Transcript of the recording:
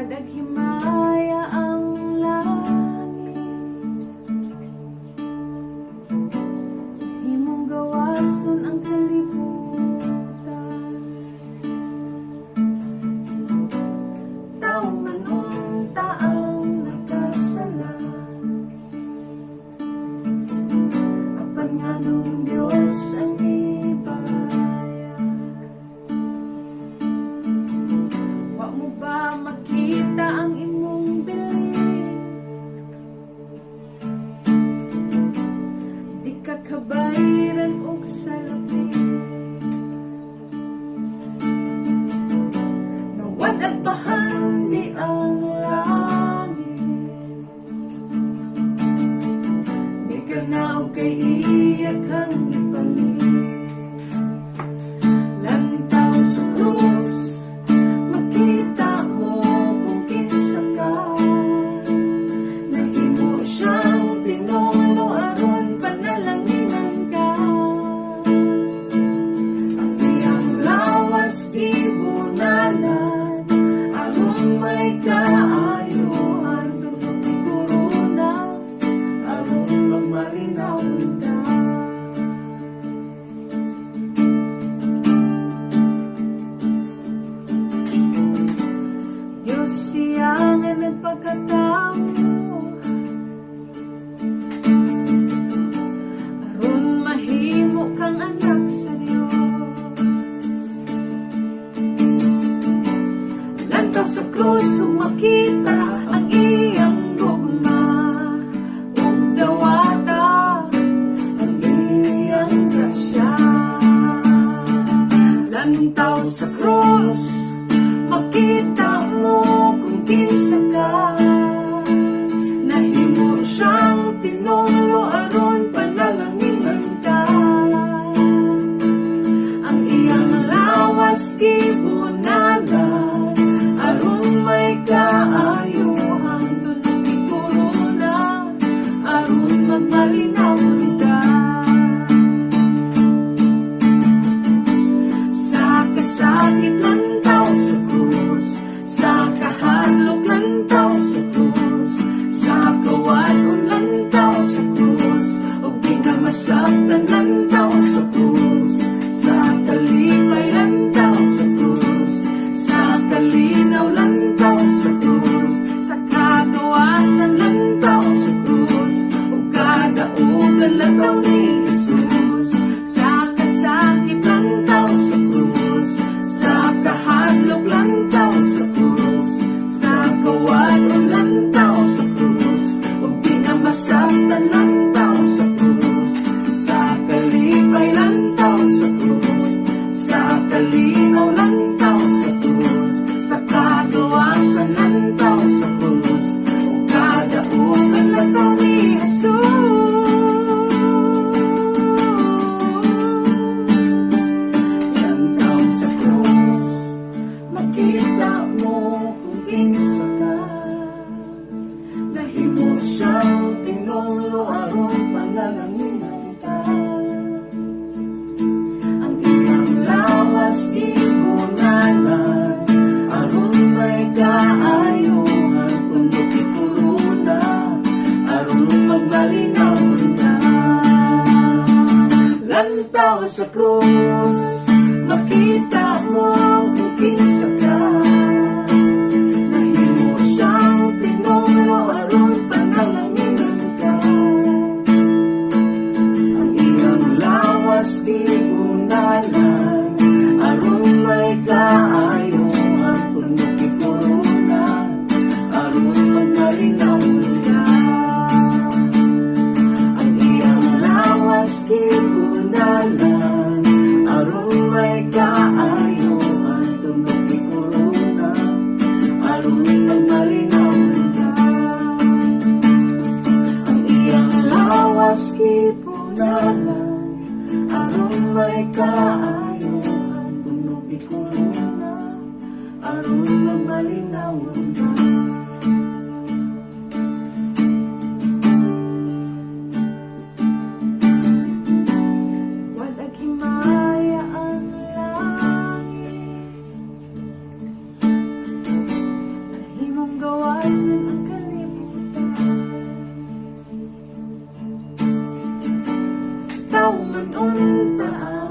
Wadag himaya ang langit, himong gawas nun ang kalibutan. Tao manunta ang nakasala, apan nga nung Diyos ang makita ang imong bilin, di ka kabayran og salapin. Nawad at bahandi ang langit, di ka na og kay iyak ang ipalit. Lantaw sa krus siya nga nagpagkatao, aron mahimo kang anak sa Diyos. Lantaw sa krus ug makita ang iyang gugma, ug dawata ang iyang grasya. Lantaw sa krus makita mo kung kinsa ka, nahimo siyang tinulo aron panalanginan ka. Ang iyang lawas gibunalan aron may kaayuhan, tulong ikuruna aron magmalinaw ka. Sa kasakit lantaw sa krus, sa kahalok lantaw sa krus, sa kawadon lantaw sa krus, ug di na masaktan lantaw sa krus, sa kalipay lantaw sa krus, sa kalinaw lantaw sa krus, sa kagawasan lantaw sa krus, ug kadaugan lantaw ni Jesus. Sa kasakit lantaw sa krus, sa kahadlok lantaw sa krus, sa kawadon lantaw sa krus, ug di na masaktan lantaw sa krus, sa kalipay lantaw sa krus, sa kalinaw lantaw sa krus, sa kagawasan lantaw sa krus, ug kadaugan lantaw ni Jesus. Lantaw sa krus makita mo kung kinsa ka, nahimo siyang tinulo aron panalanginan ka. Ang iyang lawas gibunalan aron may kaayuhan, tundok ikuruna aron magmalinaw ka. Lantaw sa krus makita mo kung kinsa ka, nahimo siyang tinulo aron panalanginan ka. Ang iyang lawas gibunalan aron may kaayuhan, tundok ikuruna aron magmalinaw ka. Ang iyang lawas gibunalan aron may kaayuhan, tundok ikuruna aron magmalinaw ka. Ang iyang lawas gibunalan aron may kaayuhan, tundok ikuruna aron magmalinaw ka. Wadag himaya ang langit, ikaw man unta.